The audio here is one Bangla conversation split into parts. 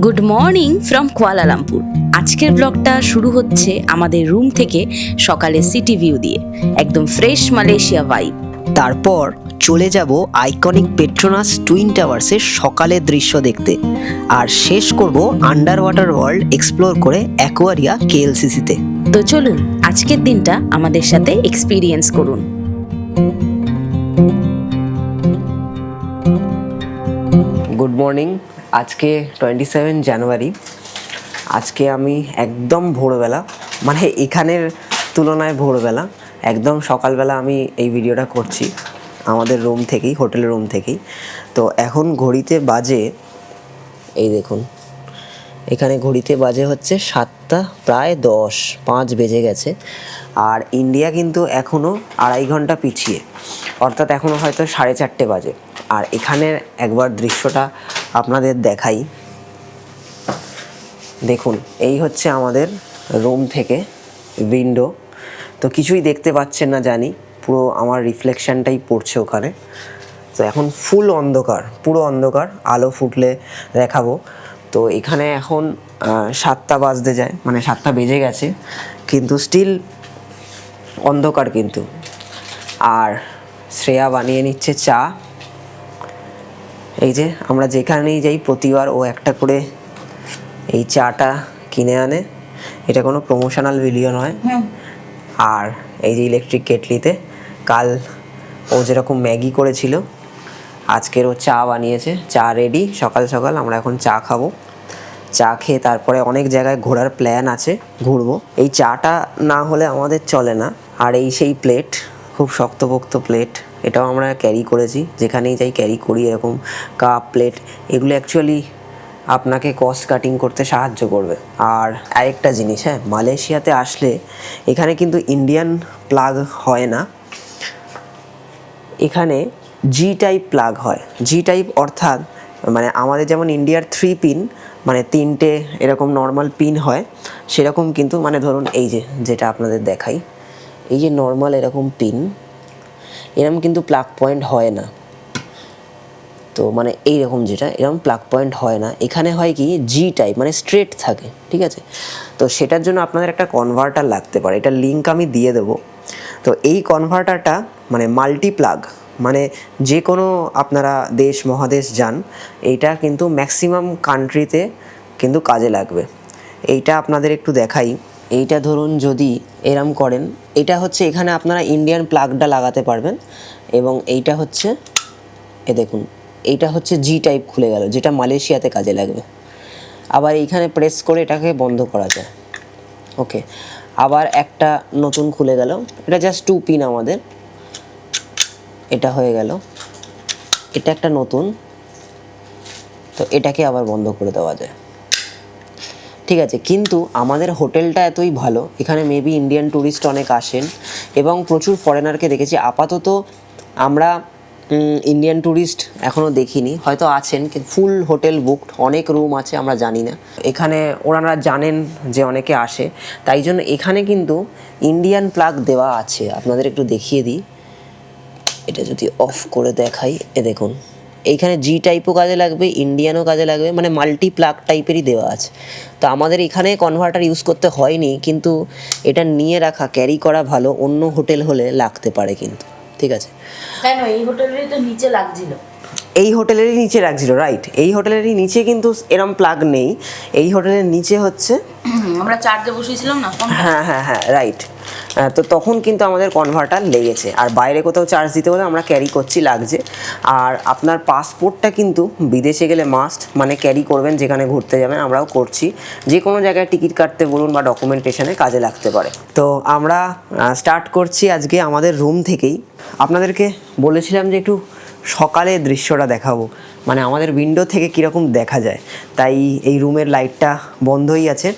Good morning from Kuala Lumpur. আজকের ব্লগটা শুরু হচ্ছে আমাদের রুম থেকে সকালে সিটি ভিউ দিয়ে, একদম ফ্রেশ মালয়েশিয়া ভাইব। তারপর চলে যাব আইকনিক পেট্রোনাস টুইন টাওয়ার্সের সকালের দৃশ্য দেখতে, আর শেষ করব আন্ডার ওয়াটার ওয়ার্ল্ড এক্সপ্লোর করে অ্যাকোয়ারিয়া কেএলসিসিতে। তো চলুন আজকের দিনটা আমাদের সাথে এক্সপিরিয়েন্স করুন। Good morning. আজকে 27 জানুয়ারি। আজকে আমি একদম ভোরবেলা, মানে এখানের তুলনায় ভোরবেলা, একদম সকালবেলা আমি এই ভিডিওটা করছি আমাদের রুম থেকেই, হোটেলের রুম থেকেই। তো এখন ঘড়িতে বাজে, এই দেখুন এখানে ঘড়িতে বাজে হচ্ছে 7টা প্রায় 10:05 বেজে গেছে। আর ইন্ডিয়া কিন্তু এখনও 2.5 ঘন্টা পিছিয়ে, অর্থাৎ এখনও হয়তো 4:30 বাজে। আর এখানের একবার দৃশ্যটা আপনাদের দেখাই। দেখুন, এই হচ্ছে আমাদের রুম থেকে উইন্ডো। তো কিছুই দেখতে পাচ্ছেন না জানি, পুরো আমার রিফ্লেকশানটাই পড়ছে ওখানে। তো এখন ফুল অন্ধকার, পুরো অন্ধকার, আলো ফুটলে দেখাবো। তো এখানে এখন 7টা বাজতে যায়, মানে 7টা বেজে গেছে, কিন্তু স্টিল অন্ধকার কিন্তু। আর শ্রেয়া বানিয়ে নিচ্ছে চা। এই যে আমরা যেখানেই যাই প্রতিবার ও একটা করে এই চাটা কিনে আনে। এটা কোনো প্রমোশনাল ভিডিও নয়। আর এই যে ইলেকট্রিক কেটলিতে কাল ও যেরকম ম্যাগি করেছিল, আজকের ও চা বানিয়েছে। চা রেডি, সকাল সকাল আমরা এখন চা খাবো। চা খেয়ে তারপরে অনেক জায়গায় ঘোরার প্ল্যান আছে, ঘুরবো। এই চাটা না হলে আমাদের চলে না। আর এই সেই প্লেট, খুব শক্তপোক্ত প্লেট, এটাও আমরা ক্যারি করেছি, যেখানেই যাই ক্যারি করি এরকম কাপ প্লেট। এগুলো অ্যাকচুয়ালি আপনাকে কস্ট কাটিং করতে সাহায্য করবে। আর আরেকটা জিনিস, হ্যাঁ, মালয়েশিয়াতে আসলে এখানে কিন্তু ইন্ডিয়ান প্লাগ হয় না, এখানে জি টাইপ প্লাগ হয়। জি টাইপ অর্থাৎ মানে আমাদের যেমন ইন্ডিয়ার 3 পিন, মানে 3টে এরকম নর্মাল পিন হয়, সেরকম কিন্তু, মানে ধরুন এই যে যেটা আপনাদের দেখাই, এই যে নর্মাল এরকম পিন, এরকম কিন্তু প্লাগ পয়েন্ট হয় না। তো মানে এইরকম যেটা এরকম প্লাগ পয়েন্ট হয় না, এখানে হয় কি জি টাইপ, মানে স্ট্রেট থাকে, ঠিক আছে। তো সেটার জন্য আপনাদের একটা কনভার্টার লাগতে পারে, এটার লিঙ্ক আমি দিয়ে দেবো। তো এই কনভার্টারটা মানে মাল্টি প্লাগ, মানে যে কোনো আপনারা দেশ মহাদেশ যান, এইটা কিন্তু ম্যাক্সিমাম কান্ট্রিতে কিন্তু কাজে লাগবে। এইটা আপনাদের একটু দেখাই। এইটা ধরুন যদি এরম করেন, এটা হচ্ছে এখানে আপনারা ইন্ডিয়ান প্লাগটা লাগাতে পারবেন। এবং এইটা হচ্ছে, এ দেখুন, এইটা হচ্ছে জি টাইপ খুলে গেল, যেটা মালয়েশিয়াতে কাজে লাগবে। আবার এইখানে প্রেস করে এটাকে বন্ধ করা যায়। ওকে, আবার একটা নতুন খুলে গেল, এটা জাস্ট 2 পিন আমাদের, এটা হয়ে গেল, এটা একটা নতুন। তো এটাকে আবার বন্ধ করে দেওয়া যায়, ঠিক আছে। কিন্তু আমাদের হোটেলটা এতই ভালো, এখানে মেবি ইন্ডিয়ান ট্যুরিস্ট অনেক আসেন এবং প্রচুর ফরেনারকে দেখেছি। আপাতত আমরা ইন্ডিয়ান ট্যুরিস্ট এখনও দেখিনি, হয়তো আছেন, কিন্তু ফুল হোটেল বুকড, অনেক রুম আছে, আমরা জানি না। এখানে ওনারা জানেন যে অনেকে আসে, তাই জন্য এখানে কিন্তু ইন্ডিয়ান প্লাগ দেওয়া আছে। আপনাদের একটু দেখিয়ে দিই, এটা যদি অফ করে দেখাই, এ দেখুন এইখানে জি টাইপও কাজে লাগবে, ইন্ডিয়ানও কাজে লাগবে, মানে মাল্টি প্লাগ টাইপেরই দেওয়া আছে। তো আমাদের এখানে কনভার্টার ইউজ করতে হয়নি, কিন্তু এটা নিয়ে রাখা, ক্যারি করা ভালো, অন্য হোটেল হলে লাগতে পারে কিন্তু, ঠিক আছে। কেন এই হোটেলেরই তো নিচে লাগছিল, এই হোটেলেরই নিচে রাখছিল, রাইট। এই হোটেলেরই নিচে কিন্তু এরম প্লাগ নেই, এই হোটেলের নিচে হচ্ছে আমরা চার্জে বসিয়েছিলাম না। হ্যাঁ হ্যাঁ হ্যাঁ, রাইট। তো তখন কিন্তু আমাদের কনভার্টার লেগেছে। আর বাইরে কোথাও চার্জ দিতে হলে আমরা ক্যারি করছি, লাগছে। আর আপনার পাসপোর্টটা কিন্তু বিদেশে গেলে মাস্ট, মানে ক্যারি করবেন যেখানে ঘুরতে যাবেন, আমরাও করছি। যে কোনো জায়গায় টিকিট কাটতে বলুন বা ডকুমেন্টেশনে কাজে লাগতে পারে। তো আমরা স্টার্ট করছি আজকে আমাদের রুম থেকেই। আপনাদেরকে বলেছিলাম যে একটু সকালে দৃশ্যটা দেখাবো, মানে আমাদের উইন্ডো থেকে কীরকম দেখা যায়, তাই এই রুমের লাইটটা বন্ধই আছে।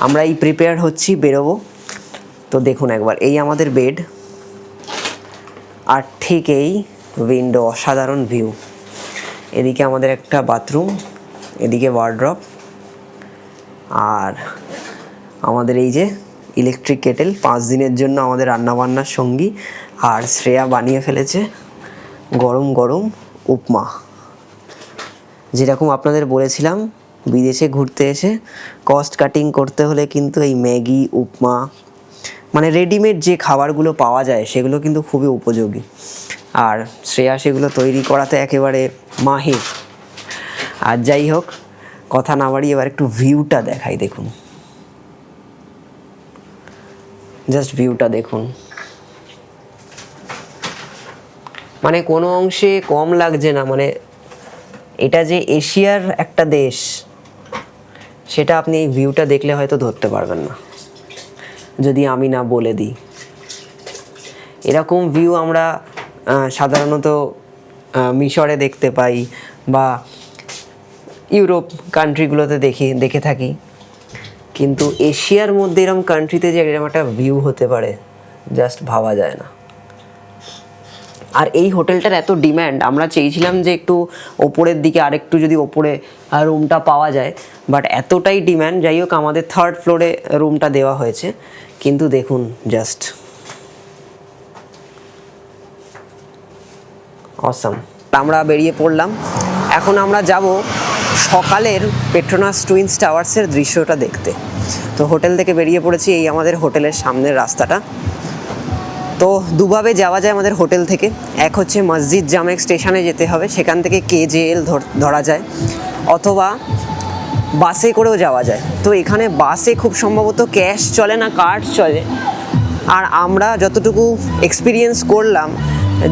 আমরা এই প্রিপেয়ার হচ্ছি, বেরোবো। তো দেখুন একবার, এই আমাদের বেড, আর ঠিক এই উইন্ডো, অসাধারণ ভিউ। এদিকে আমাদের একটা বাথরুম, এদিকে ওয়ার্ড্রপ, আর আমাদের এই যে ইলেকট্রিক কেটেল, 5 দিনের জন্য আমাদের রান্নাবান্নার সঙ্গী। আর শ্রেয়া বানিয়ে ফেলেছে গরম গরম উপমা, যেরকম আপনাদের বলেছিলাম বিদেশে ঘুরতে এসে কস্ট কাটিং করতে হলে কিন্তু এই ম্যাগি, উপমা, মানে রেডিমেড যে খাবারগুলো পাওয়া যায় সেগুলো কিন্তু খুবই উপযোগী। আর শ্রেয়া সেগুলো তৈরি করাতে একেবারে মাহির। আর যাই হোক, কথা না বাড়িয়ে এবার একটু ভিউটা দেখাই। দেখুন, জাস্ট ভিউটা দেখুন, মানে কোনো অংশে কম লাগছে না। মানে এটা যে এশিয়ার একটা দেশ সেটা আপনি এই ভিউটা দেখলে হয়তো ধরতে পারবেন না, যদি আমি না বলে দিই। এরকম ভিউ আমরা সাধারণত মিশরে দেখতে পাই বা ইউরোপ কান্ট্রিগুলোতে দেখে থাকি, কিন্তু এশিয়ার মধ্যে এরকম কান্ট্রিতে যে এরকম একটা ভিউ হতে পারে জাস্ট ভাবা যায় না। আর এই হোটেলটার এত ডিম্যান্ড, আমরা চেয়েছিলাম যে একটু ওপরের দিকে আরেকটু যদি ওপরে রুমটা পাওয়া যায়, বাট এতটাই ডিম্যান্ড, যাই হোক আমাদের 3rd ফ্লোরে রুমটা দেওয়া হয়েছে। কিন্তু দেখুন জাস্ট অসাম। আমরা বেরিয়ে পড়লাম, এখন আমরা যাব সকালের পেট্রোনাস টুইনস টাওয়ার্সের দৃশ্যটা দেখতে। তো হোটেল থেকে বেরিয়ে পড়েছি, এই আমাদের হোটেলের সামনের রাস্তাটা। তো দুভাবে যাওয়া যায় আমাদের হোটেল থেকে। এক হচ্ছে মসজিদ জামেক স্টেশনে যেতে হবে, সেখান থেকে KJL ধরা যায়, অথবা বাসে করেও যাওয়া যায়। তো এখানে বাসে খুব সম্ভবত ক্যাশ চলে না, কার্ড চলে। আর আমরা যতটুকু এক্সপিরিয়েন্স করলাম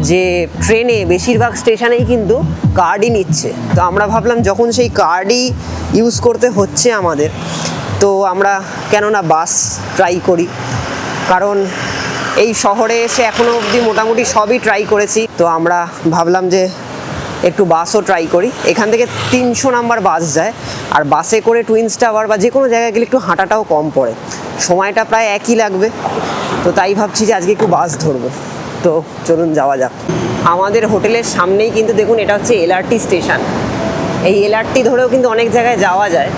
যে ট্রেনে বেশিরভাগ স্টেশনেই কিন্তু কার্ডই নিচ্ছে। তো আমরা ভাবলাম যখন সেই কার্ডই ইউজ করতে হচ্ছে আমাদের, তো আমরা কেননা বাস ট্রাই করি। কারণ এই শহরে এসে এখনও অবধি মোটামুটি সবই ট্রাই করেছি, তো আমরা ভাবলাম যে একটু বাসও ট্রাই করি। এখান থেকে 300 নাম্বার বাস যায়, আর বাসে করে টুইনস টাওয়ার বা যে কোনো জায়গায় গেলে একটু হাঁটাটাও কম পড়ে, সময়টা প্রায় একই লাগবে। তো তাই ভাবছি যে আজকে একটু বাস ধরবো। তো চলুন যাওয়া যাক। আমাদের হোটেলের সামনেই কিন্তু দেখুন, এটা হচ্ছে LRT স্টেশন। এই LRT ধরেও কিন্তু অনেক জায়গায় যাওয়া যায়।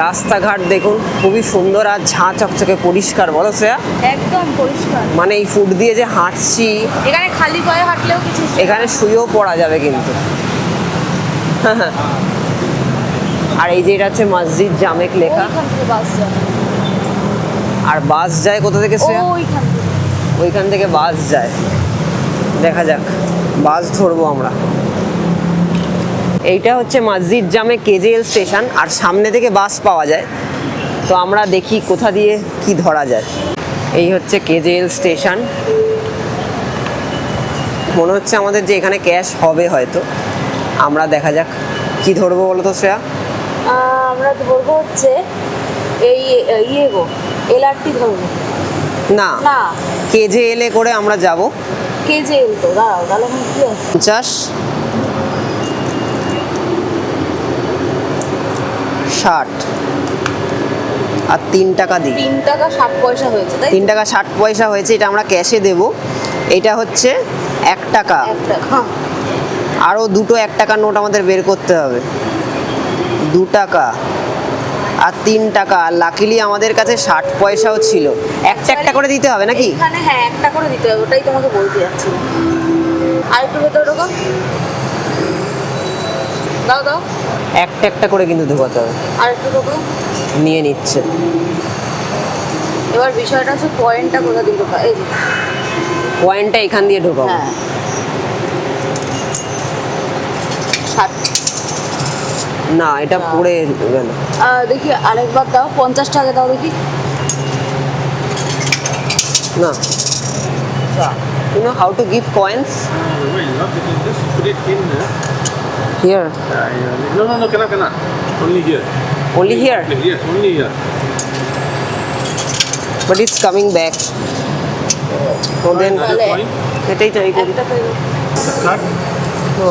রাস্তাঘাট দেখুন খুবই সুন্দর আর ঝাঁ চকচকে পরিষ্কার, বলো শ্রেয়া? একদম পরিষ্কার। মানে এই ফুট দিয়ে যে হাঁটছি, এখানে খালি পায়ে হাঁটলেও কিছু, এখানে শুয়েও পড়া যাবে কিন্তু। আর এই যে এটা হচ্ছে মসজিদ জামেক লেখা। ওইখান থেকে বাস যায়। আর বাস যায় কোথা থেকে শ্রেয়া? ওইখান থেকে। ওইখান থেকে বাস যায়, দেখা যাক, বাস ধরবো আমরা। এইটা হচ্ছে মসজিদ জামে KJL স্টেশন, আর সামনে থেকে বাস পাওয়া যায়। তো আমরা দেখি কোথা দিয়ে কি ধরা যায়। এই হচ্ছে KJL স্টেশন। মনে হচ্ছে আমাদের যে এখানে ক্যাশ হবে হয়তো, আমরা দেখা যাক কি ধরবো, বলো তো শ্রেয়া? আমরা ধরবো হচ্ছে এই LRT ধরবো না, না, KJL এ করে আমরা যাব। KJL তো দাঁড়াও, তাহলে আমি কি আছে 50, 60 আর 3 টাকা দিই। 3 টাকা 60 পয়সা হয়েছে, তাই 3 টাকা 60 পয়সা হয়েছে, এটা আমরা ক্যাশে দেব। এটা হচ্ছে 1 টাকা, 1 টাকা। আরও দুটো 1 টাকার নোট আমাদের বের করতে হবে। 2 টাকা আর 3 টাকা, আর লাকিলি আমাদের কাছে 60 পয়সাও ছিল। একটা করে দিতে হবে নাকি? এখানে হ্যাঁ 1 টাকা করে দিতে হবে, ওটাই তোমাকে বলতে যাচ্ছি। আর একটু ভেতরে ঢোকাও, দাও দাও, একটা করে কিন্তু ঢোকাতে হবে। আর একটু ঢোকাও। নিয়ে নিচ্ছে। এবার বিষয়টা হচ্ছে পয়েন্টটা কোথা দিয়ে ঢোকা, এই যে পয়েন্টটা এখান দিয়ে ঢোকাবো। হ্যাঁ 60। না, এটা পড়ে গেল। দেখি আরেকবার দাও, 50 টাকা দাও দেখি। না, you know how to give coins Wait, not you just put it in there. here? No, cannot. Only here. Only here, Yes, only here. but it's coming back. So then Another coin. এটাই ট্রাই করি। একটা পেয়ে যাও। Card. No.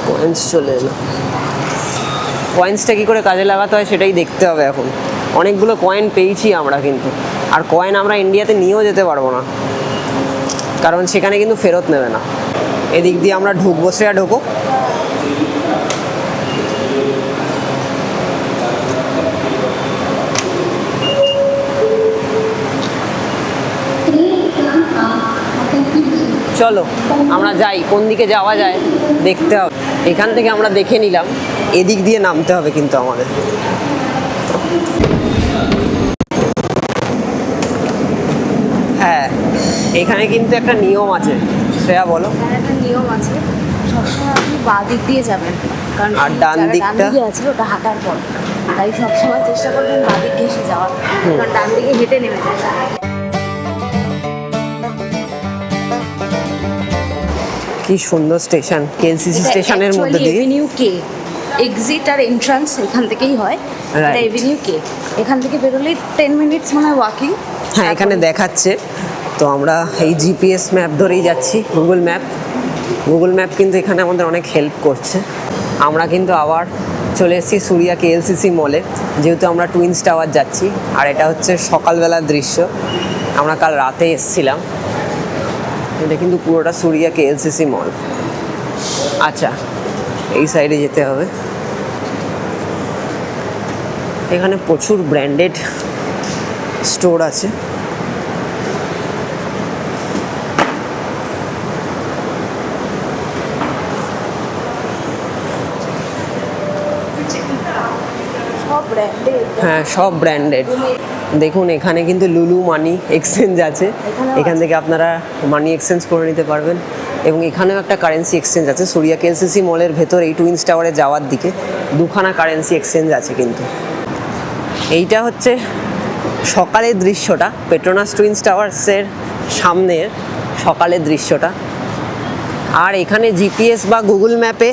কয়েন্স চলে এলো। কয়েন্সটা কী করে কাজে লাগাতে হয় সেটাই দেখতে হবে এখন। অনেকগুলো কয়েন পেয়েছি আমরা কিন্তু, আর কয়েন আমরা ইন্ডিয়াতে নিয়েও যেতে পারবো না, কারণ সেখানে কিন্তু ফেরত নেবে না। এদিক দিয়ে আমরা ঢুকবো, শ্রেয়া ঢোকো। চলো আমরা যাই, কোন দিকে যাওয়া যায় দেখতে হবে। এখান থেকে আমরা দেখে নিলাম, এদিক দিয়ে নামতে হবে কিন্তু আমাদের। হ্যাঁ, এখানে কিন্তু একটা নিয়ম আছে, শ্রেয়া বলো। এখানে একটা নিয়ম আছে, সবসময় আপনি বাঁ দিক দিয়ে যাবেন, কারণ আর ডান যারা দিকটা? দিকে আছে ওটা হাঁটার পর, তাই সবসময় চেষ্টা করবেন বাঁ দিকে এসে যাওয়ার, কারণ ডান দিকে হেঁটে নেমে যাবে। কি সুন্দর স্টেশন, কেএলসিসি স্টেশনের মধ্যে দিয়ে। এভিনিউ কে, এক্সিট আর এন্ট্রান্স এখান থেকেই হয়। এটা Right. এভিনিউ কে, এখান থেকে বেরোলেই 10 মিনিটস মনে হয় ওয়াকিং। হ্যাঁ, এখানে দেখাচ্ছে। তো আমরা এই জিপিএস ম্যাপ ধরেই যাচ্ছি, গুগল ম্যাপ কিন্তু এখানে আমাদের অনেক হেল্প করছে। আমরা কিন্তু আবার চলে এসেছি সুরিয়া কেএলসিসি মলে, যেহেতু আমরা টুইনস টাওয়ার যাচ্ছি। আর এটা হচ্ছে সকালবেলার দৃশ্য, আমরা কাল রাতে এসেছিলাম। এটা কিন্তু পুরোটা সুরিয়া কেএলসিসি মল। আচ্ছা, এই সাইডে যেতে হবে। এখানে প্রচুর ব্র্যান্ডেড স্টোর আছে। সব ব্র্যান্ডেড। হ্যাঁ, সব ব্র্যান্ডেড। দেখুন এখানে কিন্তু লুলু মানি এক্সচেঞ্জ আছে, এখান থেকে আপনারা মানি এক্সচেঞ্জ করে নিতে পারবেন। এবং এখানেও একটা কারেন্সি এক্সচেঞ্জ আছে, সুরিয়া কেএলসিসি মলের ভেতর এই টুইনস টাওয়ারে যাওয়ার দিকে দুখানা কারেন্সি এক্সচেঞ্জ আছে কিন্তু। এইটা হচ্ছে সকালের দৃশ্যটা, পেট্রোনাস টুইনস টাওয়ার্সের সামনের সকালের দৃশ্যটা। আর এখানে জিপিএস বা গুগল ম্যাপে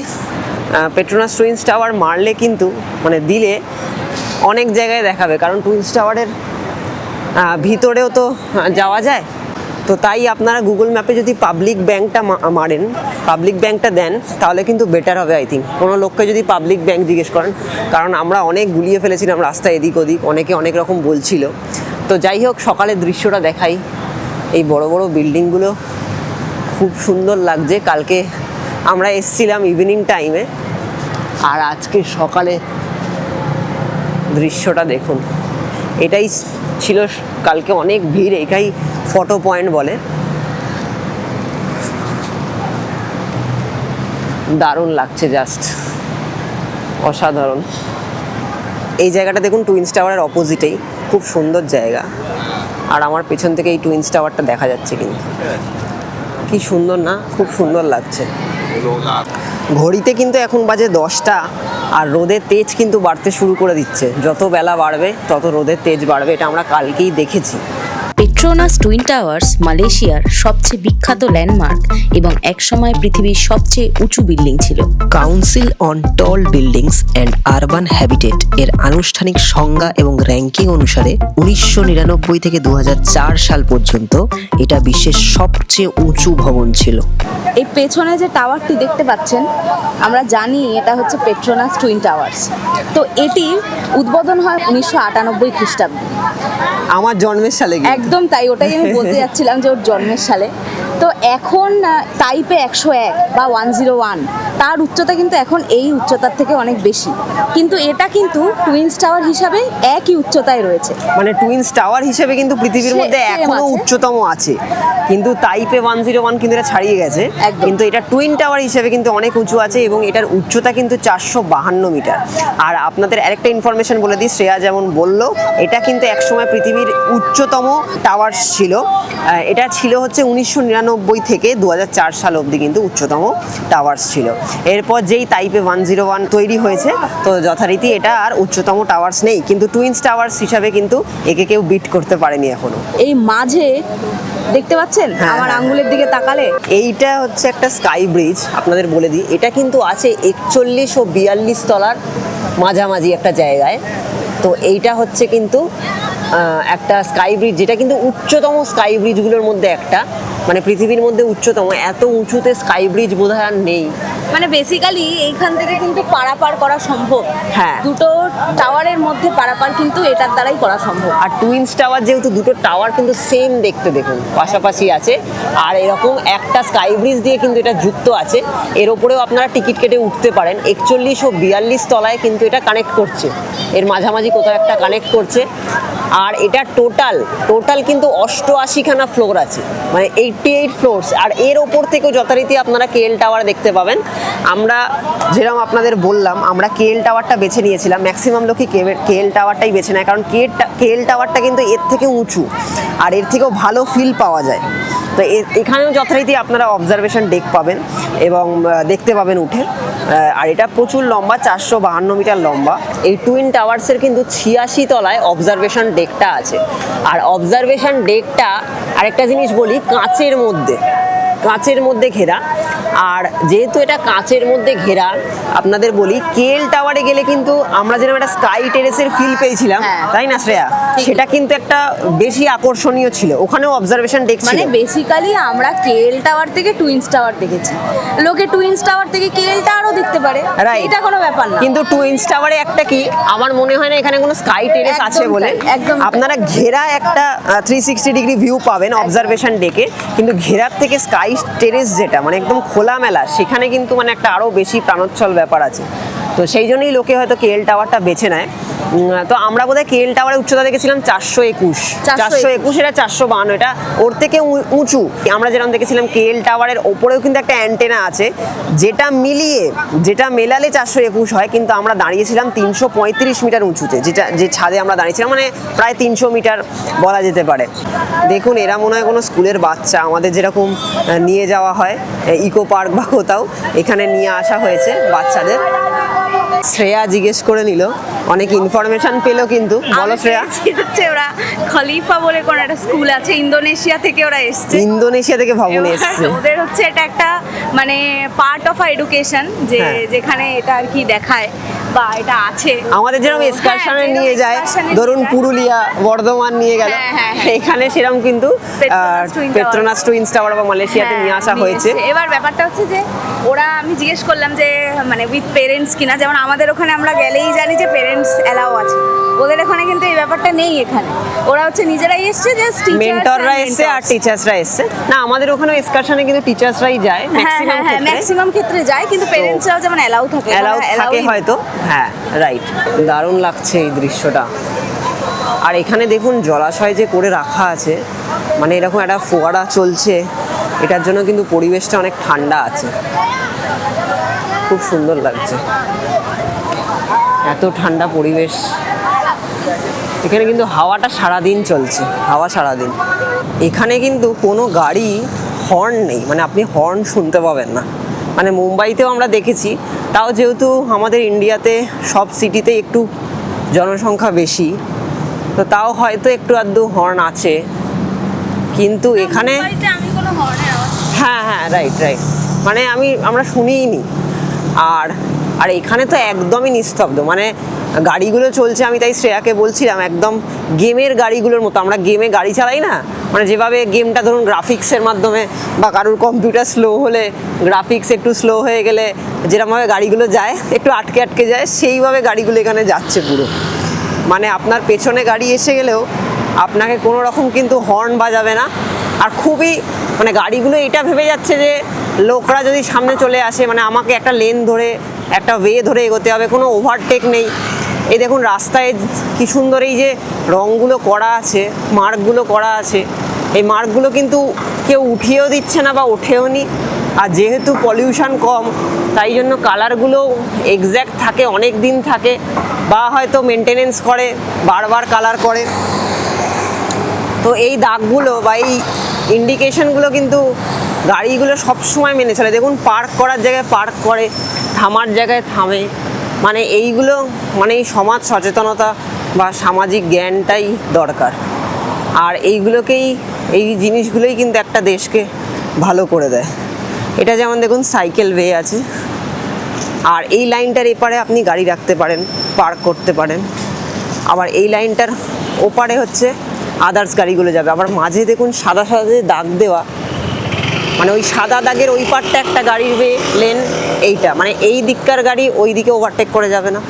পেট্রোনাস টুইনস টাওয়ার মারলে কিন্তু মানে দিলে অনেক জায়গায় দেখাবে, কারণ টুইনস টাওয়ারের ভিতরেও তো যাওয়া যায়। তো তাই আপনারা গুগল ম্যাপে যদি পাবলিক ব্যাংকটা মারেন, পাবলিক ব্যাংকটা দেন, তাহলে কিন্তু বেটার হবে আই থিঙ্ক। কোনো লোককে যদি পাবলিক ব্যাংক জিজ্ঞেস করেন, কারণ আমরা অনেক গুলিয়ে ফেলেছিলাম রাস্তায় এদিক ওদিক, অনেকে অনেক রকম বলছিল। তো যাই হোক, সকালের দৃশ্যটা দেখাই। এই বড় বড় বিল্ডিংগুলো খুব সুন্দর লাগছে। কালকে আমরা এসছিলাম ইভিনিং টাইমে, আর আজকে সকালে দৃশ্যটা দেখুন। এটাই ছিল কালকে অনেক ভিড়, এটাই ফটো পয়েন্ট বলে। দারুণ লাগছে, জাস্ট অসাধারণ। এই জায়গাটা দেখুন, টুইনস টাওয়ারের অপোজিটেই, খুব সুন্দর জায়গা। আর আমার পেছন থেকে এই টুইনস টাওয়ারটা দেখা যাচ্ছে কিন্তু। কি সুন্দর না, খুব সুন্দর লাগছে। ঘড়িতে কিন্তু এখন বাজে 10টা, আর রোদের তেজ কিন্তু বাড়তে শুরু করে দিচ্ছে। যত বেলা বাড়বে তত রোদের তেজ বাড়বে, এটা আমরা কালকেই দেখেছি। পেট্রোনাস টুইন টাওয়ার্স মালয়েশিয়ার সবচেয়ে বিখ্যাত ল্যান্ডমার্ক এবং একসময় পৃথিবীর সবচেয়ে উঁচু বিল্ডিং ছিল। Council on tall buildings and urban habitat এর আনুষ্ঠানিক সংজ্ঞা এবং র্যাঙ্কিং অনুসারে 1999 থেকে 2004 সাল পর্যন্ত এটা বিশ্বের সবচেয়ে উঁচু ভবন ছিল। এই পেছনে যে টাওয়ারটি দেখতে পাচ্ছেন, আমরা জানি এটা হচ্ছে পেট্রোনাস টুইন টাওয়ার্স। তো এটি উদ্বোধন হয় 1998 খ্রিস্টাব্দে। আমার জন্মের সালে একদম তাই, ওটাই আমি বলতে যাচ্ছিলাম যে ওর জন্মের সালে। তো এখন টাইপে 101 বা 101, তার উচ্চতা কিন্তু এখন এই উচ্চতার থেকে অনেক বেশি, কিন্তু এটা কিন্তু টুইনস টাওয়ার হিসাবে একই উচ্চতায় রয়েছে। মানে টুইনস টাওয়ার হিসেবে কিন্তু পৃথিবীর মধ্যে Same এখনো আছে। উচ্চতম আছে, কিন্তু তাইপে 101 কিন্তু এটা ছাড়িয়ে গেছে। একদম। কিন্তু এটা টুইন টাওয়ার হিসেবে কিন্তু অনেক উঁচু আছে, এবং এটার উচ্চতা কিন্তু 452 মিটার। আর আপনাদের আরেকটা ইনফরমেশন বলে দিই, শ্রেয়া যেমন বললো, এটা কিন্তু একসময় পৃথিবীর উচ্চতম টাওয়ার ছিল। এটা ছিল হচ্ছে 1999 থেকে 2004 সাল অবধি কিন্তু উচ্চতম টাওয়ার্স ছিল। এরপর যেই তাইপে 101 তৈরি হয়েছে, তো যথারীতি এটা আর উচ্চতম টাওয়ার্স নেই, কিন্তু টুইনস টাওয়ার্স হিসাবে কিন্তু একে কেউ বিট করতে পারেনি এখনো। এই মাঝে দেখতে পাচ্ছেন হ্যাঁ, আমার হ্যাঁ। আঙ্গুলের দিকে তাকালে, এইটা হচ্ছে একটা স্কাই ব্রিজ, আপনাদের বলে দিই। এটা কিন্তু আছে 41 ও 42 তলার মাঝামাঝি একটা জায়গায়। তো এইটা হচ্ছে কিন্তু একটা স্কাই ব্রিজ, যেটা কিন্তু উচ্চতম স্কাই ব্রিজগুলোর মধ্যে একটা, মানে পৃথিবীর মধ্যে উচ্চতম। এত উঁচুতে স্কাই ব্রিজ বোধহয় আর নেই। মানে বেসিক্যালি এইখান থেকে কিন্তু পারাপার করা সম্ভব। হ্যাঁ। দুটো টাওয়ারের মধ্যে পারাপার কিন্তু এটার দ্বারাই করা সম্ভব। আর টুইনস টাওয়ার যেহেতু দুটো টাওয়ার কিন্তু সেম দেখতে, দেখুন পাশাপাশি আছে, আর এরকম একটা স্কাই ব্রিজ দিয়ে কিন্তু এটা যুক্ত আছে। এর ওপরেও আপনারা টিকিট কেটে উঠতে পারেন। 41 ও 42 তলায় কিন্তু এটা কানেক্ট করছে, এর মাঝামাঝি কোথাও একটা কানেক্ট করছে। আর এটা টোটাল কিন্তু 88খানা ফ্লোর আছে, মানে 88 ফ্লোরস। আর এর ওপর থেকেও যথারীতি আপনারা কেএল টাওয়ার দেখতে পাবেন। আমরা যেরকম আপনাদের বললাম, আমরা কেএল টাওয়ারটা বেছে নিয়েছিলাম। ম্যাক্সিমাম লোকই কেএল টাওয়ারটাই বেছে নেয়, কারণ কেএল টাওয়ারটা কিন্তু এর থেকে উঁচু আর এর থেকেও ভালো ফিল পাওয়া যায়। তো এখানেও যথারীতি আপনারা অবজারভেশন ডেক পাবেন এবং দেখতে পাবেন উঠে। আর এটা প্রচুর লম্বা, 452 মিটার লম্বা। এই টুইন টাওয়ার্সের কিন্তু 86 তলায় অবজারভেশন ডেকটা আছে। আর অবজারভেশন ডেকটা আরেকটা জিনিস বলি, কাঁচের মধ্যে ঘেরা। আর যেহেতু এটা কাঁচের মধ্যে ঘেরা, আপনাদের বলি কেএল টাওয়ারে গেলে কিন্তু আমরা যেরকম একটা স্কাই টেরেসের ফিল পেয়েছিলাম, তাই না শ্রেয়া, সেটা কিন্তু একটা বেশি আকর্ষণীয় ছিল। ওখানেও অবজারভেশন ডেক ছিল। মানে বেসিক্যালি আমরা কেএল টাওয়ার থেকে টুইনস টাওয়ার দেখেছি, লোকে টুইনস টাওয়ার থেকে কেএল টাওয়ারও দেখতে পারে, এটা কোনো ব্যাপার না। কিন্তু টুইনস টাওয়ারে একটা কি, আমার মনে হয় না এখানে কোনো স্কাই টেরেস আছে বলে। একদম আপনারা ঘেরা একটা 360 ডিগ্রি ভিউ পাবেন অবজারভেশন ডেকে, কিন্তু ঘেরার থেকে স্কাই টেরেস যেটা মানে একদম খোলামেলা, সেখানে কিন্তু মানে একটা আরো বেশি প্রাণোচ্ছল ব্যাপার আছে। তো সেই জন্যই লোকে হয়তো কেএল টাওয়ারটা বেছে নেয়। তো আমরা বোধহয় কেএল টাওয়ারের উচ্চতা দেখেছিলাম 421, এটা 452, এটা ওর থেকে উঁচু। আমরা যেরকম দেখেছিলাম কেএল টাওয়ারের ওপরেও কিন্তু একটা অ্যান্টেনা আছে, যেটা মেলালে 421 হয়, কিন্তু আমরা দাঁড়িয়েছিলাম 335 মিটার উঁচুতে, যে ছাদে আমরা দাঁড়িয়েছিলাম, মানে প্রায় 300 মিটার বলা যেতে পারে। দেখুন, এরা মনে হয় কোনো স্কুলের বাচ্চা, আমাদের যেরকম নিয়ে যাওয়া হয় ইকো পার্ক বা কোথাও, এখানে নিয়ে আসা হয়েছে বাচ্চাদের। শ্রেয়া জিজ্ঞেস করে নিল, অনেক ইনফরমেশন পেলো কিন্তু। বলো শ্রেয়া। হচ্ছে ওরা খলিফা বলে কোন একটা স্কুল আছে, ইন্দোনেশিয়া থেকে ওরা এসেছে। ইন্দোনেশিয়া থেকে ভবনে এসেছে। ওদের হচ্ছে এটা একটা মানে পার্ট অফ এডুকেশন, যে যেখানে এটা আর কি দেখায় বা এটা আছে। আমাদের যেরকম এক্সকারশনে নিয়ে যায়, ধরুন পুরুলিয়া, বর্ধমান নিয়ে গেল, এখানে সেরকম কিন্তু পেট্রোনাস টুইনস টাওয়ার বা মালয়েশিয়াতে নিয়ে আসা হয়েছে। এবার ব্যাপারটা হচ্ছে যে ওরা, আমি জিজ্ঞেস করলাম যে মানে উইথ পেরেন্টস কিনা, যেমন আমাদের ওখানে আমরা গেলেই জানি যে পেরেন্টস অ্যালাউ আছে, ওদের এখানে কিন্তু এই ব্যাপারটা নেই। এখানে ওরা হচ্ছে নিজেরাই এসছে, জাস্ট মেন্টররা এসছে আর টিচার্সরা এসছে। না, আমাদের ওখানে এক্সকারশনে কিন্তু টিচার্সরাই যায় ম্যাক্সিমাম ক্ষেত্রে যায়, কিন্তু পেরেন্টসরাও যেমন অ্যালাউ থাকে হয়তো। হ্যাঁ, রাইট। দারুণ লাগছে এই দৃশ্যটা। আর এখানে দেখুন জলাশয় যে করে রাখা আছে, মানে এরকম একটা ফোয়ারা চলছে, এটার জন্য কিন্তু পরিবেশটা অনেক ঠান্ডা আছে, খুব সুন্দর লাগছে। এত ঠান্ডা পরিবেশ, এখানে কিন্তু হাওয়াটা সারাদিন চলছে, হাওয়া সারাদিন। এখানে কিন্তু কোনো গাড়ি হর্ন নেই, মানে আপনি হর্ন শুনতে পাবেন না। মানে মুম্বাইতেও আমরা দেখেছি, তাও যেহেতু আমাদের ইন্ডিয়াতে সব সিটিতে একটু জনসংখ্যা বেশি, তো তাও হয়তো একটু আধটু হর্ন আছে, কিন্তু এখানে হ্যাঁ, রাইট, মানে আমরা শুনিই নি। আর এখানে তো একদমই নিস্তব্ধ, মানে গাড়িগুলো চলছে, আমি তাই শ্রেয়াকে বলছিলাম একদম গেমের গাড়িগুলোর মতো। আমরা গেমে গাড়ি চালাই না, মানে যেভাবে গেমটা ধরুন গ্রাফিক্সের মাধ্যমে, বা কারোর কম্পিউটার স্লো হলে, গ্রাফিক্স একটু স্লো হয়ে গেলে যেরকমভাবে গাড়িগুলো যায়, একটু আটকে যায়, সেইভাবে গাড়িগুলো এখানে যাচ্ছে পুরো। মানে আপনার পেছনে গাড়ি এসে গেলেও আপনাকে কোনো রকম কিন্তু হর্ন বাজাবে না। আর খুবই মানে গাড়িগুলো এটা ভেবে যাচ্ছে যে লোকরা যদি সামনে চলে আসে, মানে আমাকে একটা লেন ধরে, একটা ওয়ে ধরে এগোতে হবে, কোনো ওভারটেক নেই। এই দেখুন রাস্তায় কি সুন্দর এই যে রঙগুলো করা আছে, মার্কগুলো করা আছে, এই মার্কগুলো কিন্তু কেউ উঠিয়েও দিচ্ছে না বা ওঠেও নি। আর যেহেতু পলিউশন কম, তাই জন্য কালারগুলো এক্স্যাক্ট থাকে, অনেক দিন থাকে, বা হয়তো মেনটেনেন্স করে, বারবার কালার করে। তো এই দাগগুলো বা এই ইন্ডিকেশনগুলো কিন্তু গাড়িগুলো সবসময় মেনে চলে। দেখুন পার্ক করার জায়গায় পার্ক করে, থামার জায়গায় থামে। মানে এইগুলো, মানে এই সমাজ সচেতনতা বা সামাজিক জ্ঞানটাই দরকার। আর এই জিনিসগুলোই কিন্তু একটা দেশকে ভালো করে দেয়। এটা যেমন দেখুন সাইকেল ওয়ে আছে, আর এই লাইনটার এপারে আপনি গাড়ি রাখতে পারেন, পার্ক করতে পারেন। আবার এই লাইনটার ওপারে হচ্ছে আদার্স গাড়িগুলো যাবে। আবার মাঝে দেখুন সাদা যে দাগ দেওয়া, মানে ওই সাদা দাগের ওই পারটা একটা গাড়ির লেন, এইটা মানে এই দিককার গাড়ি ওই দিকে ওভারটেক করে যাবে না,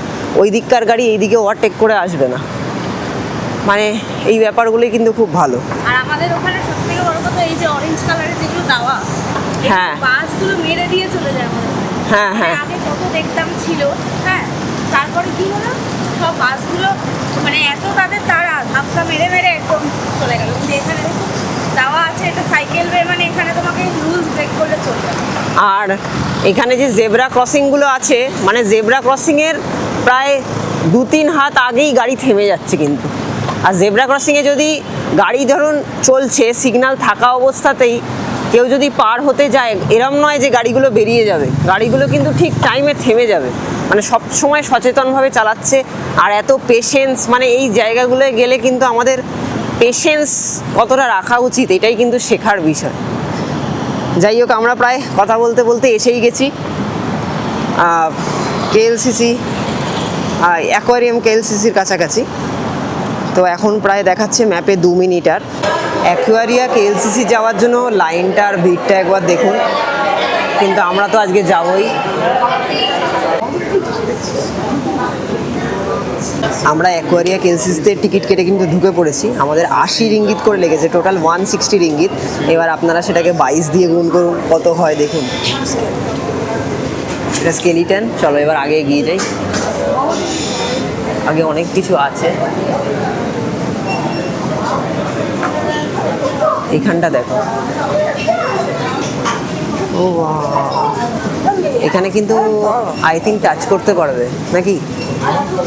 ওই দিককার গাড়ি এই দিকে ওভারটেক করে আসবে না। মানে এই ব্যাপারগুলোই কিন্তু খুব ভালো। আর আমাদের ওখানে সবথেকে বড় কথা এই যে অরেঞ্জ কালারের যেগুলো দেওয়া, হ্যাঁ, বাসগুলো মেরে দিয়ে চলে যায়। হ্যাঁ, আগে কত দেখতাম ছিল, হ্যাঁ, তারপরে কি হলো সব বাসগুলো মানে এত তাদের তারা ধাক্কা মেরে মেরে একদম চলে গেল। কিন্তু এখানে দেখুন দেওয়া আছে এটা সাইকেল ওয়ে, মানে এখানে তোমাকে রুলস ব্রেক করলে চলবে না। আর এখানে যে জেব্রা ক্রসিংগুলো আছে, মানে জেব্রা ক্রসিংয়ের প্রায় 2-3 হাত আগেই গাড়ি থেমে যাচ্ছে কিন্তু। আর জেব্রা ক্রসিংয়ে যদি গাড়ি ধরুন চলছে, সিগন্যাল থাকা অবস্থাতেই কেউ যদি পার হতে যায়, এরম নয় যে গাড়িগুলো বেরিয়ে যাবে, গাড়িগুলো কিন্তু ঠিক টাইমে থেমে যাবে। মানে সব সময় সচেতনভাবে চালাচ্ছে। আর এত পেশেন্স, মানে এই জায়গাগুলোয় গেলে কিন্তু আমাদের পেশেন্স কতটা রাখা উচিত এটাই কিন্তু শেখার বিষয়। যাই হোক, আমরা প্রায় কথা বলতে বলতে এসেই গেছি কেএলসিসি, অ্যাকোয়ারিয়াম কেএলসিসির কাছাকাছি। তো এখন প্রায় দেখাচ্ছে ম্যাপে 2 মিনিট। আর অ্যাকোয়ারিয়া কেএলসিসি যাওয়ার জন্য লাইনটা আর ভিড়টা একবার দেখুন। কিন্তু আমরা তো আজকে যাবই। আমরা অ্যাকোয়ারিয়া কেএলসিসিতে টিকিট কেটে কিন্তু ঢুকে পড়েছি। আমাদের 80 রিঙ্গিত করে লেগেছে, টোটাল 160 রিঙ্গিত। এবার আপনারা সেটাকে 22 দিয়ে গুণ করুন, কত হয় দেখুন। এটা স্কেলিটন। চলো এবার আগে এগিয়ে যাই, আগে অনেক কিছু আছে। এখানটা দেখো, ও এখানে কিন্তু আই থিঙ্ক টাচ করতে পারবে নাকি?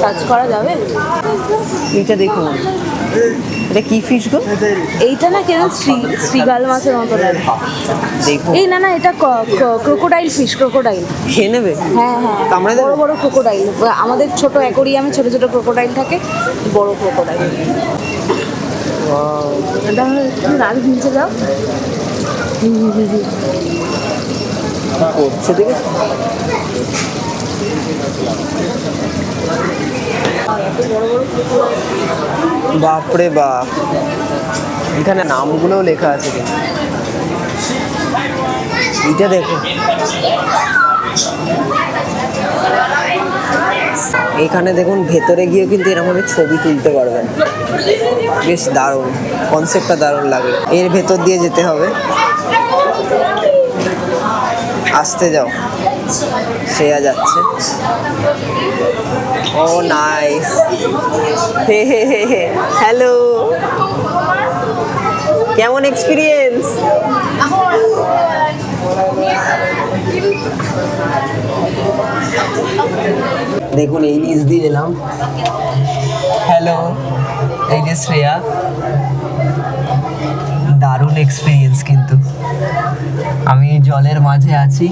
টাচ করা যাবে? এইটা দেখুন, এটা কি ফিশ গো? এইটা না কেন শ্রীগাল মাছের মতো লাগে। দেখুন, এই না না এটা ক্রোকোডাইল ফিশ, ক্রোকোডাইল। খেয়ে নেবে? হ্যাঁ হ্যাঁ, কামড়ে দেবে? বড় বড় ক্রোকোডাইল। আমাদের ছোট অ্যাকোরিয়ামে ছোট ছোট ক্রোকোডাইল থাকে, বড় ক্রোকোডাইল। তাহলে তুমি আগে নিচে যাও। করছে দেখে বাপরে বাপ, এখানে নামগুলোও লেখা আছে কিন্তু। এটা দেখো, এখানে দেখুন ভেতরে গিয়ে কিন্তু এরকমভাবে ছবি তুলতে পারবেন। বেশ দারুণ, কনসেপ্টটা দারুণ লাগে। এর ভেতর দিয়ে যেতে হবে। আসতে যাও, শ্রেয়া যাচ্ছে। ও নাইস, হে হে হে হে, হ্যালো, কেমন এক্সপিরিয়েন্স? দেখুন এই নিচ দিয়ে এলাম। হ্যালো, এই যে শ্রেয়া। দারুণ এক্সপিরিয়েন্স কিন্তু। আমি জলের মাঝে আছি।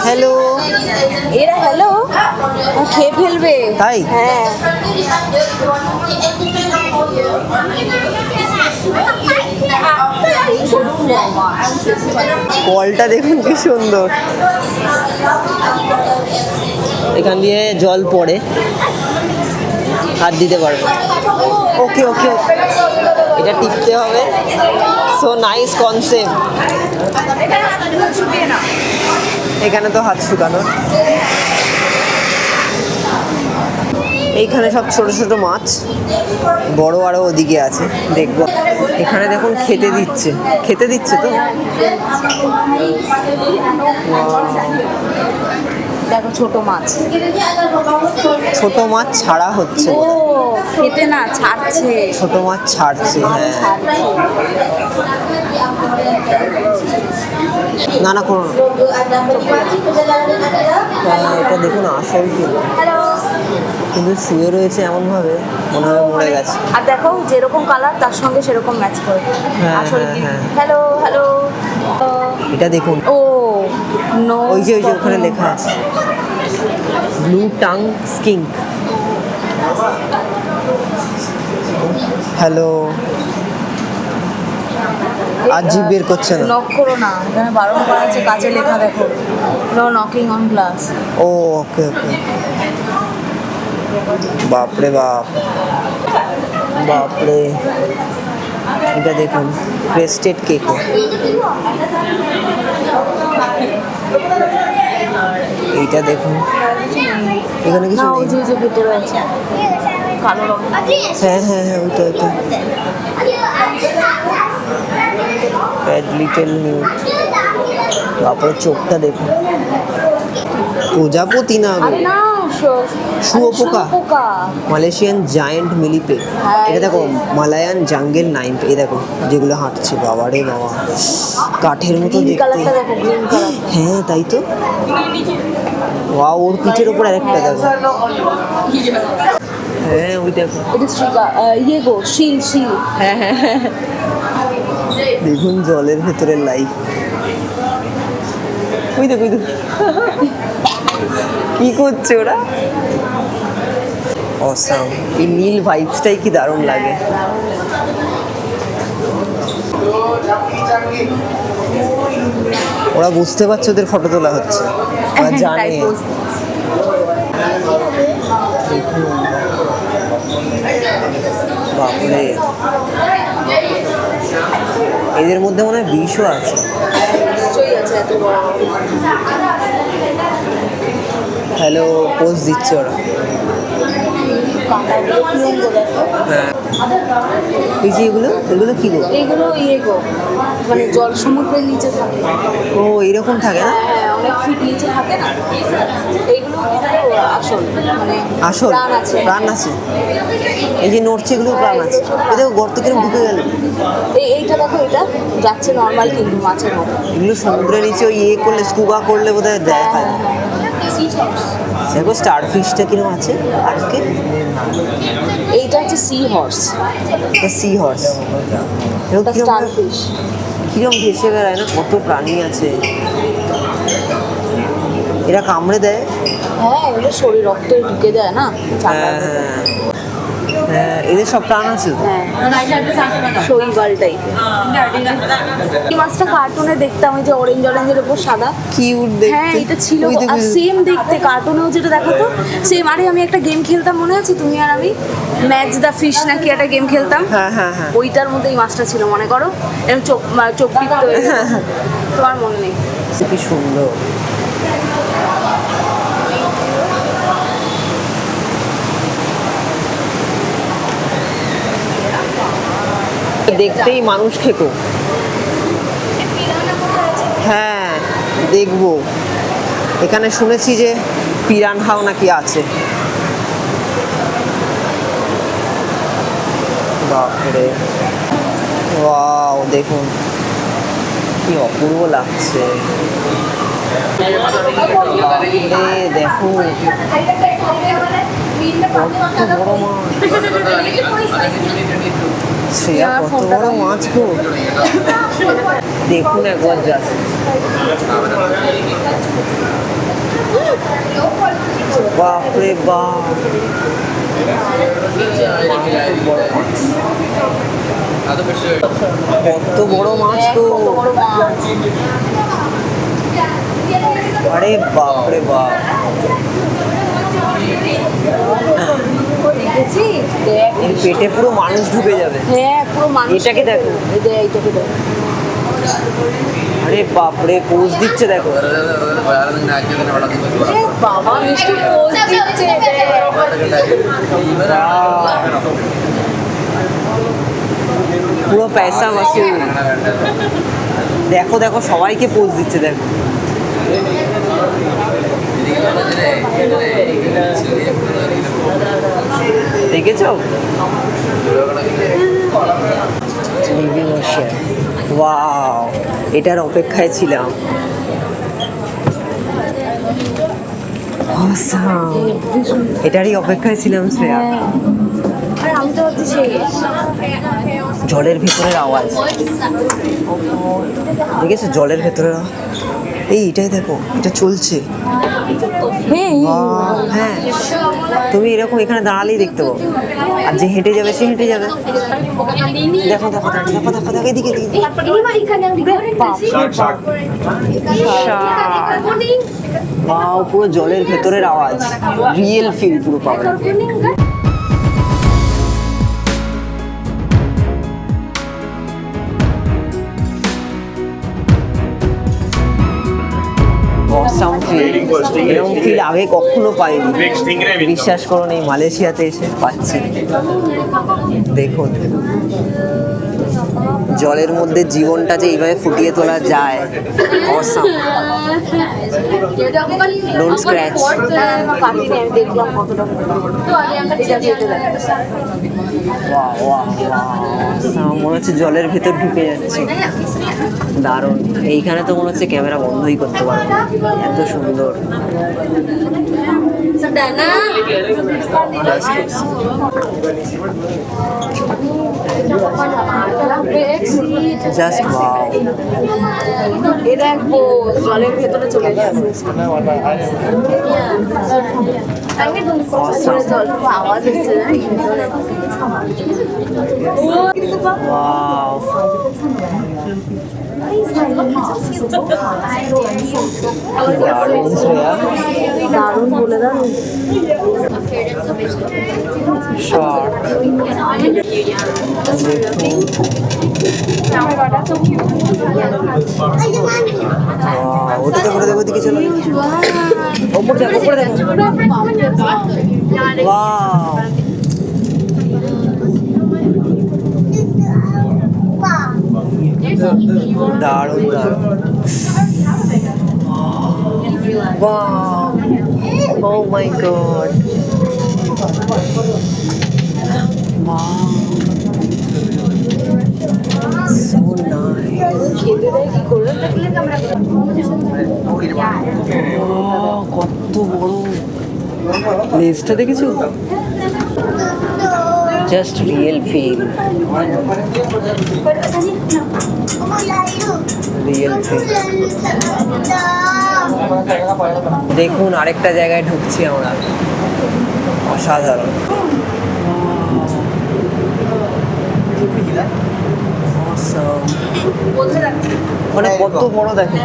হ্যালো, এরা হ্যালো খেয়ে ফেলবে তাই? হ্যাঁ। কলটা দেখুন কি সুন্দর, এখান দিয়ে জল পড়ে, হাত দিতে পারবে। ওকে ওকে, এটা টিপতে হবে। So nice concept. এখানে তো হাত শুকানোর। এইখানে সব ছোট ছোট মাছ, বড় আরও ওদিকে আছে, দেখবো। এখানে দেখুন খেতে দিচ্ছে, খেতে দিচ্ছে তো। দেখো ছোট মাছ, ছোট মাছ ছাড়া হচ্ছে, ও খেতে না ছাড়ছে, ছোট মাছ ছাড়ছে। হ্যাঁ, না না করো না। হ্যাঁ, এটা দেখুন আসল কিন্তু শুয়ে রয়েছে এমনভাবে মনে হয় মরে গেছে। আর দেখো যেরকম কালার তার সঙ্গে সেরকম ম্যাচ করে। হ্যাঁ, আসলে হ্যাঁ, হ্যাঁ। হ্যালো হ্যালো, এটা দেখুন, ও নো, ওই যে ওখানে লেখা আছে ব্লু টাং স্কিঙ্ক। হ্যালো, আজ জিভ বের করছে না। নক করো না, এখানে বারণ করা আছে, কাছে লেখা দেখো, নো নকিং অন গ্লাস। ও ওকে ওকে। বাপরে বাপ, বাপরে, এটা দেখুন ক্রেস্টেড কেক। এইটা দেখুন, এখানে কিছু না, নেই। ওই যে ভিতরে আছে। কালো রঙ। হ্যাঁ হ্যাঁ হ্যাঁ, ওইটা ওইটা ব্যাড লিটল নিউ। তারপরে চোখটা দেখুন, প্রজাপতি না গো, আরে না, শুয়োপোকা। শুয়োপোকা। Malaysian giant millipede. হ্যাঁ, এটা দেখো এই যে। মালায়ান জাঙ্গেল নাইম্প, এই দেখো যেগুলো হাঁটছে, বাবা রে বাবা, কাঠের মতো গ্রিন দেখতে। কালারটা দেখো, গ্রিন কালার। হ্যাঁ তাই তো, ওয়াও, ওর পিঠের ওপর আরেকটা দেখো। হ্যাঁ ওই দেখো, এটা ইয়ে গো, শিল শিল। হ্যাঁ হ্যাঁ হ্যাঁ, দেখুন জলের ভেতরের লাইফ। ওই দেখো ওই দেখো, কি করছে ওরা, অসাম। এই নীল ভাইবসটাই কি দারুণ লাগে। ওরা বুঝতে পারছে ওদের ফটো তোলা হচ্ছে, ওরা জানে। তাই post দেখুন, বাপরে, এদের মধ্যে মনে হয় বিষও আছে। নিশ্চয়ই আছে, এত বড়। হ্যালো পোজ দিচ্ছে ওরা। কাঁটাগুলো কি রঙ গো দেখো। হ্যাঁ, এই যে এগুলো এগুলো কি গো? এইগুলো ইয়ে গো, মানে জল সমুদ্রের নিচে থাকে। ও এরকম থাকে না? হ্যাঁ, অনেক ফিট নিচে থাকে না, এইগুলো কিন্তু আসল, মানে আসল প্রাণ আছে। প্রাণ আছে, এই যে নড়ছে এগুলো প্রাণ আছে। এই দেখো গর্ত কিরম ঢুকে গেল। এইটা দেখো, এটা যাচ্ছে নর্মাল কিন্তু মাছের মতো। এগুলো সমুদ্রের নিচে ওই ইয়ে করলে, স্কুবা করলে বোধহয় দেখা যায়। দেখো স্টার ফিশটা কিরম আছে আজকে। এইটা হচ্ছে সি হর্স, সি হর্স, দেখো ওটা কিরম স্টার ফিশ। কিরম ভেসে বেড়ায় না, কত প্রাণী আছে। এরা কামড়ে দেয়। হ্যাঁ, এগুলো শরীর রক্তে ঢুকে যায় না, চামড়ার হ্যাঁ ভেতরে। হ্যাঁ হ্যাঁ, এদের সব প্রাণ আছে তো। হ্যাঁ, শৈবাল টাইপের। এই মাছটা কার্টুনে দেখতাম, ওই যে অরেঞ্জ অরেঞ্জের উপর সাদা। কিউট হ্যাঁ, দেখতে। এটা ছিল, ওই দেখো, আর সেম দেখতে কার্টুনেও যেটা দেখাতো সেম। আরে আমি একটা গেম খেলতাম, মনে আছে তুমি আর আমি, ম্যাচ দ্য ফিশ নাকি একটা গেম খেলতাম, হ্যাঁ হ্যাঁ হ্যাঁ, ওইটার মধ্যে এই মাছটা ছিল, মনে করো এরকম চোখ চোখ টিপতে হয়ে যেত। তোমার মনে নেই? কি সুন্দর। দেখতেই মানুষ খেকো। হ্যাঁ দেখবো, এখানে শুনেছি যে পিরানহাও নাকি আছে। বাপরে, ওয়াও, দেখুন কি অপূর্ব লাগছে। বাপরে, দেখো কত বড় মাছ। শ্রেয়া, কত বড় মাছ গো, দেখুন একবার জাস্ট। বাপরে বাপ, কত বড় মাছ গো। আরে বাপরে বাপ, দেখেছিস? দেখ, এর পেটে পুরো মানুষ ঢুকে যাবে। হ্যাঁ পুরো মানুষ। এটাকে দেখো। এইটাকে দেখো। আরে বাপরে, পোজ দিচ্ছে দেখো। এ বাবা, মিষ্টি পোজ দিচ্ছে। পুরো পয়সা মাসুল। দেখো দেখো, সবাইকে পোজ দিচ্ছে দেখো। দেখেছো? লিভিং ওশিয়ান, ওয়াও, এটার অপেক্ষায় ছিলাম। Awesome! এটারই অপেক্ষায় ছিলাম শ্রেয়া। আরে আমি তো ভাবছি শেষ। জলের ভেতরের আওয়াজ দেখেছো, জলের ভেতরের আওয়াজ। এই এটাই দেখো, এটা চলছে। বাহ, হ্যাঁ, তুমি এরকম এখানে দাঁড়ালেই দেখতে পাবো, আর যে হেঁটে যাবে সে হেঁটে যাবে। দেখো দেখো দেখো দেখো দেখো দেখো, এদিকে এদিকে। বাহ, পুরো জলের ভেতরের আওয়াজ, রিয়েল ফিল পুরো পাবে। অসাম ফিল, এরকম ফিল আগে কখনো পাইনি। বিশ্বাস করুন এই মালয়েশিয়াতে এসে পাচ্ছি। দেখুন জলের মধ্যে জীবনটা যে এইভাবে ফুটিয়ে তোলা যায়, অসাম। Don't scratch. দেখলাম কতটা মনে হচ্ছে জলের ভেতর ঢুকে যাচ্ছে, দারুণ। এইখানে তো মনে হচ্ছে ক্যামেরা বন্ধই করতে পারবো, এত সুন্দর। Just wow. এটা দেখবো জলের ভেতরে চলে যাচ্ছে। আওয়াজ হচ্ছে ওয়াও, দারুণ শ্রেয়া। দারুণ বলে দারুণ। শর্ট ওটাতে করে দেবো, দিকে চলো। ওপর দেখো, ওপরে দেখো। ওয়াও, দারুণ দারুণ। Wow! Oh my god! Wow! So nice! Wow, কত বড় লেজটা দেখেছো? Just real feel. Real feel. দেখুন আরেকটা জায়গায় ঢুকছি আমরা, অসাধারণ। Awesome. মানে কত বড় দেখেন।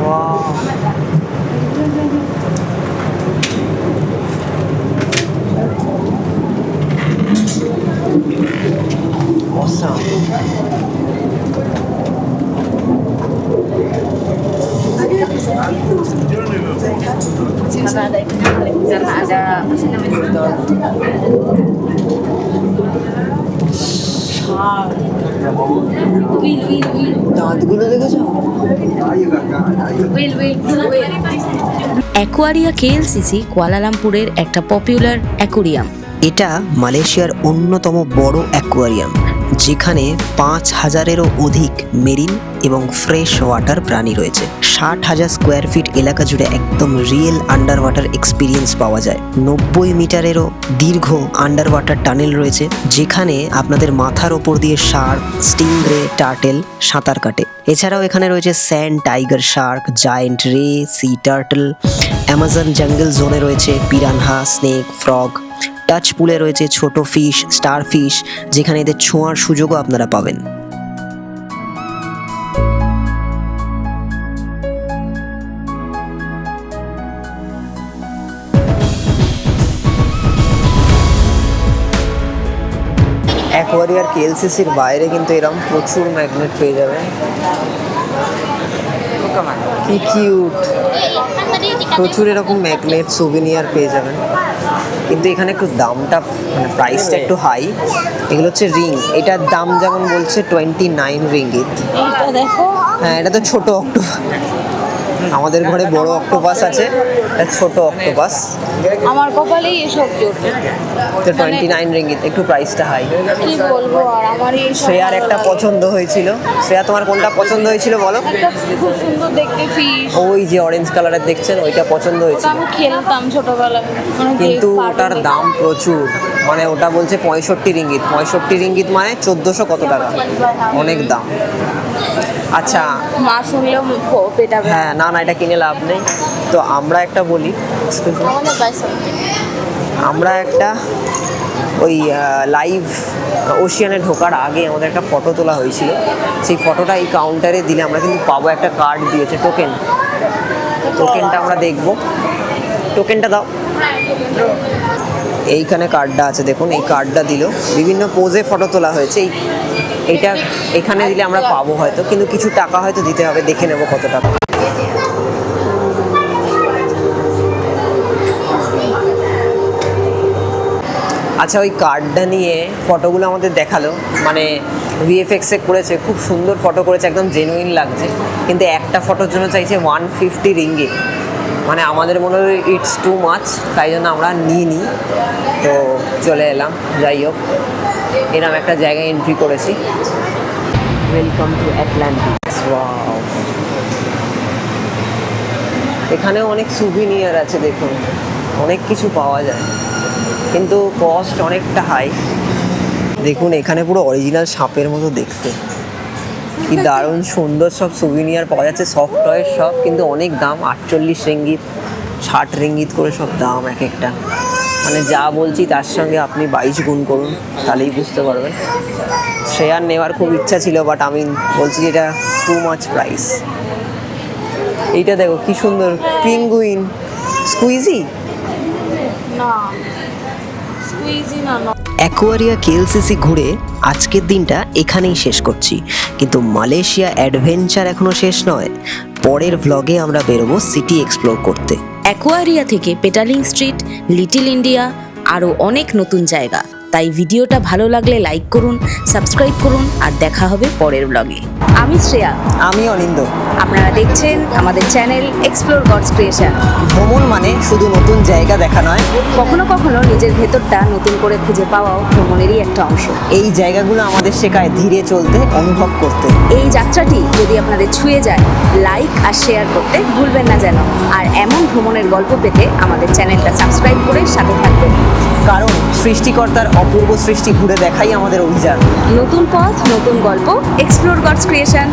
Wow. Awesome. দাঁতগুলো দেখেছো? অ্যাকোয়ারিয়া কেএলসিসি কুয়ালালামপুরের একটা পপুলার অ্যাকোরিয়াম। এটা মালয়েশিয়ার অন্যতম বড় অ্যাকোয়ারিয়াম, যেখানে ৫,০০০-এরও অধিক মেরিন এবং ফ্রেশ ওয়াটার প্রাণী রয়েছে। ৬০,০০০ স্কোয়ার ফিট এলাকা জুড়ে একদম রিয়েল আন্ডার ওয়াটার এক্সপিরিয়েন্স পাওয়া যায়। ৯০ মিটারেরও দীর্ঘ আন্ডার ওয়াটার টানেল রয়েছে, যেখানে আপনাদের মাথার ওপর দিয়ে শার্ক, স্টিংরে, টার্টেল সাঁতার কাটে। এছাড়াও এখানে রয়েছে স্যান্ড টাইগার শার্ক, জায়েন্ট রে, সি টার্টল। অ্যামাজন জঙ্গল জোনে রয়েছে পিরানহা, স্নেক, ফ্রগ। টাচ পুলে রয়েছে ছোট ফিশ, স্টার ফিশ, যেখানে এদের ছোঁয়ার সুযোগও আপনারা পাবেন। অ্যাকোয়ারিয়ার কেএলসিসির বাইরে কিন্তু এরকম প্রচুর ম্যাগনেট পেয়ে যাবেন। কি কিউট, প্রচুর এরকম ম্যাগনেট সুভিনিয়ার পেয়ে যাবেন। কিন্তু এখানে একটু দামটা, মানে প্রাইসটা একটু হাই। এগুলো হচ্ছে রিং, এটার দাম যেমন বলছে 29 রিঙ্গিত। এইটা দেখো, হ্যাঁ, এটা তো ছোট অক্টোপাস। আমাদের ঘরে বড় অক্টোপাস আছে, এটা ছোট অক্টোপাস। আমার কপালেই এসব জোটে। তো 29 রিঙ্গিত, একটু প্রাইসটা হাই। কি বলবো আর, আমারই শ্রেয়ার একটা পছন্দ হয়েছিল। শ্রেয়া, তোমার কোনটা পছন্দ হয়েছিল বলো? একটা খুব সুন্দর দেখতে ফিশ, ওই যে অরেঞ্জ কালারের দেখছেন, ওইটা পছন্দ ওটা হয়েছিল। আমি খেলতাম ছোটবেলায়, মানে কিন্তু cartoon ওটার দেখতাম। দাম প্রচুর, মানে ওটা বলছে 65 রিঙ্গিত। 65 রিঙ্গিত মানে 1400 কত টাকা, অনেক দাম। আচ্ছা, মা শুনলেও পেটা হ্যাঁ, না না, এটা কিনে লাভ নেই। তো আমরা একটা বলি, আমরা একটা ওই লাইভ ওশিয়ানে ঢোকার আগে আমাদের একটা ফটো তোলা হয়েছিল। সেই ফটোটা এই কাউন্টারে দিলে আমরা কিন্তু পাবো একটা কার্ড দিয়েছে, টোকেন। টোকেনটা আমরা দেখব। টোকেনটা দাও। এইখানে কার্ডটা আছে, দেখুন এই কার্ডটা দিল। বিভিন্ন পোজে ফটো তোলা হয়েছে। এই এটা এখানে দিলে আমরা পাবো হয়তো, কিন্তু কিছু টাকা হয়তো দিতে হবে, দেখে নেবো কত টাকা। আচ্ছা, ওই কার্ডটা নিয়ে ফটোগুলো আমাদের দেখালো, মানে ভিএফএক্সে করেছে, খুব সুন্দর ফটো করেছে, একদম জেনুইন লাগছে, কিন্তু একটা ফটোর জন্য চাইছে 150 রিঙ্গিট। মানে আমাদের মনে হয় ইটস টু মাচ, তাই জন্য আমরা নিইনি, তো চলে এলাম। যাই হোক, এরকম একটা জায়গায় এন্ট্রি করেছি। Welcome to অ্যাটলান্টিক্স। ওয়াও, এখানেও অনেক সুভিনিয়ার আছে, দেখুন অনেক কিছু পাওয়া যায়, কিন্তু কস্ট অনেকটা হাই। দেখুন এখানে পুরো অরিজিনাল সাপের মতো দেখতে, কি দারুণ সুন্দর সব সুভিনিয়ার পাওয়া যাচ্ছে, সফট টয়ের সব, কিন্তু অনেক দাম, 48 রিঙ্গিত 60 রিঙ্গিত করে সব দাম এক একটা। মানে যা বলছি তার সঙ্গে আপনি 22 গুণ করুন, তাহলেই বুঝতে পারবেন। শেয়ার নেওয়ার খুব ইচ্ছা ছিল, বাট আমি বলছি এটা টু মাচ প্রাইস। এইটা দেখো কি সুন্দর, পিঙ্গুইন, স্কুইজি। অ্যাকোয়ারিয়া কেএলসিসি ঘুরে আজকের দিনটা এখানেই শেষ করছি, কিন্তু মালয়েশিয়া অ্যাডভেঞ্চার এখনো শেষ নয়। পরের ভ্লগে আমরা বেরোবো সিটি এক্সপ্লোর করতে। অ্যাকোয়ারিয়া থেকে পেটালিং স্ট্রিট, লিটল ইন্ডিয়া, আরও অনেক নতুন জায়গা। তাই ভিডিওটা ভালো লাগলে লাইক করুন, সাবস্ক্রাইব করুন, আর দেখা হবে পরের ব্লগে। আমি শ্রেয়া, আমি অনিন্দ। আপনারা দেখছেন আমাদের চ্যানেল এক্সপ্লোর গডস ক্রিয়েশন। ভ্রমণ মানে শুধু নতুন জায়গা দেখা নয়, কখনো কখনো নিজের ভেতরটা নতুন করে খুঁজে পাওয়াও ভ্রমণেরই একটা অংশ। এই জায়গাগুলো আমাদের শেখায় ধীরে চলতে, অনুভব করতে। এই যাত্রাটি যদি আপনাদের ছুঁয়ে যায়, লাইক আর শেয়ার করতে ভুলবেন না যেন। আর এমন ভ্রমণের গল্প পেতে আমাদের চ্যানেলটা সাবস্ক্রাইব করে সাথে থাকবেন, কারণ সৃষ্টিকর্তার অপূর্ব সৃষ্টি ঘুরে দেখাই আমাদের অভিযান। নতুন পথ, নতুন গল্প, এক্সপ্লোর গডস ক্রিয়েশন।